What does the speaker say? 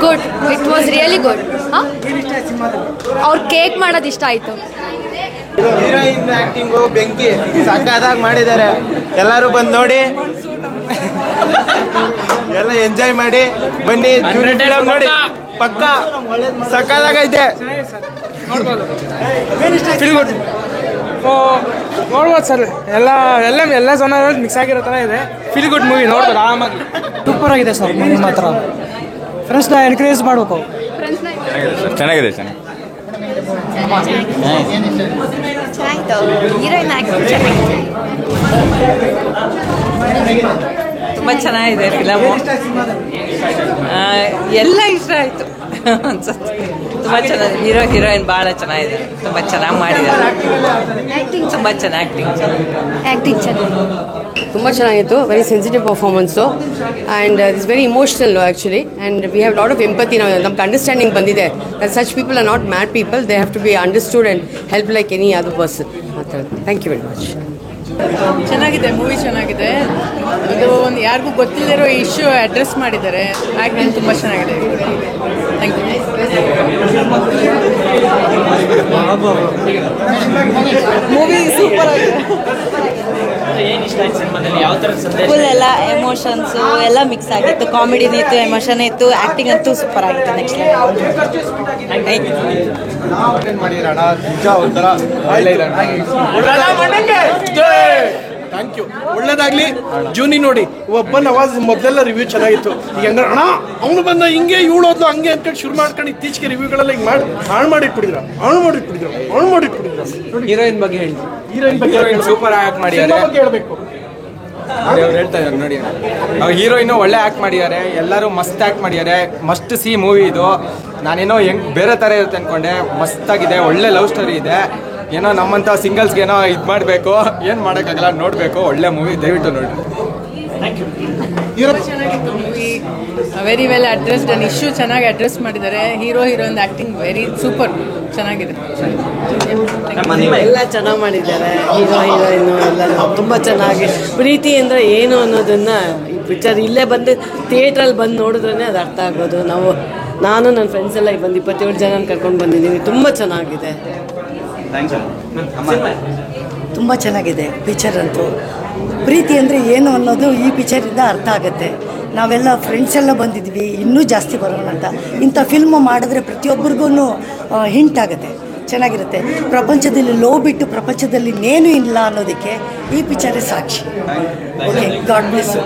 Good, it was really good. ಅವ್ರ cake ಮಾಡೋದು ಇಷ್ಟ ಆಯಿತು. ಹೀರೋಯಿನ್ ಆಕ್ಟಿಂಗು ಬೆಂಕಿ ಸಕ್ಕತ್ತಾಗಿ ಮಾಡಿದ್ದಾರೆ. ಎಲ್ಲರೂ ಬಂದು ನೋಡಿ, ಎಲ್ಲ ಎಂಜಾಯ್ ಮಾಡಿ ಬನ್ನಿ. ನೋಡಿ ಪಕ್ಕ ಸಕ್ಕತ್ತಾಗೈತೆ. ನೋಡ್ಬೋದು ಸರ್, ಎಲ್ಲ ಜನ ಮಿಕ್ಸ್ ಆಗಿರೋ ಥರ ಇದೆ. ಫೀಲ್ ಗುಡ್ ಮೂವಿ, ನೋಡ್ಬೋದು ಆರಾಮಾಗಿ. ಸೂಪರ್ ಆಗಿದೆ ಸರ್. ನಿಮ್ಮ ಹತ್ರ ಫ್ರೆಂಡ್ಸ್ನ ಎನ್ಕರೇಜ್ ಮಾಡಬೇಕು. ಚೆನ್ನಾಗಿದೆ. ಚೆನ್ನಾಗಿತ್ತು. ಹೀರೋಯಿನ್ ಆ್ಯಕ್ಟಿಂಗ್ ಚೆನ್ನಾಗಿದೆ. ತುಂಬ ಚೆನ್ನಾಗಿದೆ ಫಿಲಮು. ಎಲ್ಲ ಇಷ್ಟ ಆಯಿತು ಅನ್ಸುತ್ತೆ. ತುಂಬ ಚೆನ್ನಾಗಿ ಹೀರೋಯಿನ್ ಭಾಳ ಚೆನ್ನಾಗಿದೆ. ತುಂಬ ಚೆನ್ನಾಗಿ ಮಾಡಿದ್ದಾರೆ. ತುಂಬ ಚೆನ್ನಾಗಿ ಆ್ಯಕ್ಟಿಂಗ್ ಚೆನ್ನಾಗಿ ತುಂಬ ಚೆನ್ನಾಗಿತ್ತು. Very sensitive performance and it's very emotional actually. And we have lot of empathy. ನಮ್ಗೆ ಅಂಡರ್ಸ್ಟ್ಯಾಂಡಿಂಗ್ ಬಂದಿದೆ that such people are not mad people. They have to be understood and help like any other person. Thank you very much. ಚೆನ್ನಾಗಿದೆ, movie ಚೆನ್ನಾಗಿದೆ. ಇದು ಒಂದು ಯಾರಿಗೂ ಗೊತ್ತಿಲ್ಲದಿರೋ issue address ಮಾಡಿದ್ದಾರೆ. Acting ತುಂಬ ಚೆನ್ನಾಗಿದೆ. Thank you. ಮೂವಿ ಸೂಪರ್ ಆಗಿದೆ. ಫುಲ್ ಎಲ್ಲ ಎಮೋಷನ್ಸು ಎಲ್ಲ ಮಿಕ್ಸ್ ಆಗಿತ್ತು. ಕಾಮಿಡಿನೂ ಇತ್ತು, ಎಮೋಷನ್ ಇತ್ತು, ಆ್ಯಕ್ಟಿಂಗ್ ಅಂತೂ ಸೂಪರ್ ಆಗಿತ್ತು. Next thank you. ಒಳ್ಳೇದಾಗ್ಲಿ. ಜೂನಿ ನೋಡಿ ಒಬ್ಬ ನವಾಜ್ ಮೊದಲೆಲ್ಲ ರಿವ್ಯೂ ಚೆನ್ನಾಗಿತ್ತು. ಈಗ ಹಂಗಾರೆ ಅಣ್ಣ ಅವನು ಬಂದ ಹಿಂಗೆ ಇವಳೋದ್ಲು ಹಂಗೆ ಅನ್ಕೊಂಡು ಶುರು ಮಾಡ್ಕೊಂಡು ಇತ್ತೀಚೆಗೆ ರಿವ್ಯೂಗಳೆಲ್ಲ ಹಿಂಗೆ ಹಾಳು ಮಾಡಿಟ್ಬಿಟ್ಟಿದ್ರು. ಹೀರೋಯಿನ್ ಬಗ್ಗೆ ಹೇಳಿ. ಹೀರೋಯಿನ್ ಬಗ್ಗೆ ಸೂಪರ್ ಆ್ಯಕ್ಟ್ ಮಾಡಿದ್ದಾರೆ. ಹೇಳ್ಬೇಕು. ಅವ್ರು ಹೇಳ್ತಾ ಇದ್ದಾರೆ ನೋಡಿ, ಅವ್ರು ಹೀರೋಯಿನ್ ಒಳ್ಳೆ ಆ್ಯಕ್ಟ್ ಮಾಡಿದ್ದಾರೆ. ಎಲ್ಲರೂ ಮಸ್ತ್ ಆ್ಯಕ್ಟ್ ಮಾಡಿದ್ದಾರೆ. ಮಸ್ಟ್ ಸಿ ಮೂವಿ ಇದು. ನಾನೇನೋ ಬೇರೆ ಥರ ಇರುತ್ತೆ ಅಂದ್ಕೊಂಡೆ. ಮಸ್ತಾಗಿದೆ. ಒಳ್ಳೆ ಲವ್ ಸ್ಟೋರಿ ಇದೆ. ಏನೋ ನಮ್ಮಂಥ ಸಿಂಗಲ್ಸ್ಗೇನೋ ಇದು ಮಾಡಬೇಕು, ಏನು ಮಾಡೋಕ್ಕಾಗಲ್ಲ. ನೋಡಬೇಕು. ಒಳ್ಳೆ ಮೂವಿ, ದಯವಿಟ್ಟು ನೋಡಿ. ಚೆನ್ನಾಗಿತ್ತು movie. Very well addressed and issue ಚೆನ್ನಾಗಿ ಅಡ್ರೆಸ್ ಮಾಡಿದ್ದಾರೆ. ಹೀರೋಯಿನ್ ಆ್ಯಕ್ಟಿಂಗ್ ವೆರಿ ಸೂಪರ್ ಚೆನ್ನಾಗಿದೆ. ಎಲ್ಲ ಚೆನ್ನಾಗಿ ಮಾಡಿದ್ದಾರೆ. ಹೀರೋಯಿನ್ನು ಎಲ್ಲ ತುಂಬ ಚೆನ್ನಾಗಿ. ಪ್ರೀತಿ ಅಂದರೆ ಏನು ಅನ್ನೋದನ್ನು ಈ ಪಿಕ್ಚರ್ ಇಲ್ಲೇ ಬಂದು ಥಿಯೇಟ್ರಲ್ಲಿ ಬಂದು ನೋಡಿದ್ರೇ ಅದು ಅರ್ಥ ಆಗೋದು. ನಾನು ನನ್ನ ಫ್ರೆಂಡ್ಸ್ ಎಲ್ಲ ಬಂದು 27 ಜನ ಕರ್ಕೊಂಡು ಬಂದಿದ್ದೀವಿ. ತುಂಬ ಚೆನ್ನಾಗಿದೆ. ತುಂಬ ಚೆನ್ನಾಗಿದೆ ಪಿಕ್ಚರ್ ಅಂತೂ. ಪ್ರೀತಿ ಅಂದರೆ ಏನು ಅನ್ನೋದು ಈ ಪಿಕ್ಚರಿಂದ ಅರ್ಥ ಆಗುತ್ತೆ. ನಾವೆಲ್ಲ ಫ್ರೆಂಡ್ಸ್ ಎಲ್ಲ ಬಂದಿದ್ವಿ, ಇನ್ನೂ ಜಾಸ್ತಿ ಬರೋಣ ಅಂತ. ಇಂಥ ಫಿಲ್ಮ್ ಮಾಡಿದ್ರೆ ಪ್ರತಿಯೊಬ್ಬರಿಗೂ ಹಿಂಟ್ ಆಗುತ್ತೆ, ಚೆನ್ನಾಗಿರುತ್ತೆ. ಪ್ರಪಂಚದಲ್ಲಿ ಲೋ ಬಿಟ್ಟು ಪ್ರಪಂಚದಲ್ಲಿ ಇನ್ನೇನು ಇಲ್ಲ ಅನ್ನೋದಕ್ಕೆ ಈ ಪಿಕ್ಚರೇ ಸಾಕ್ಷಿ. Okay, God bless you.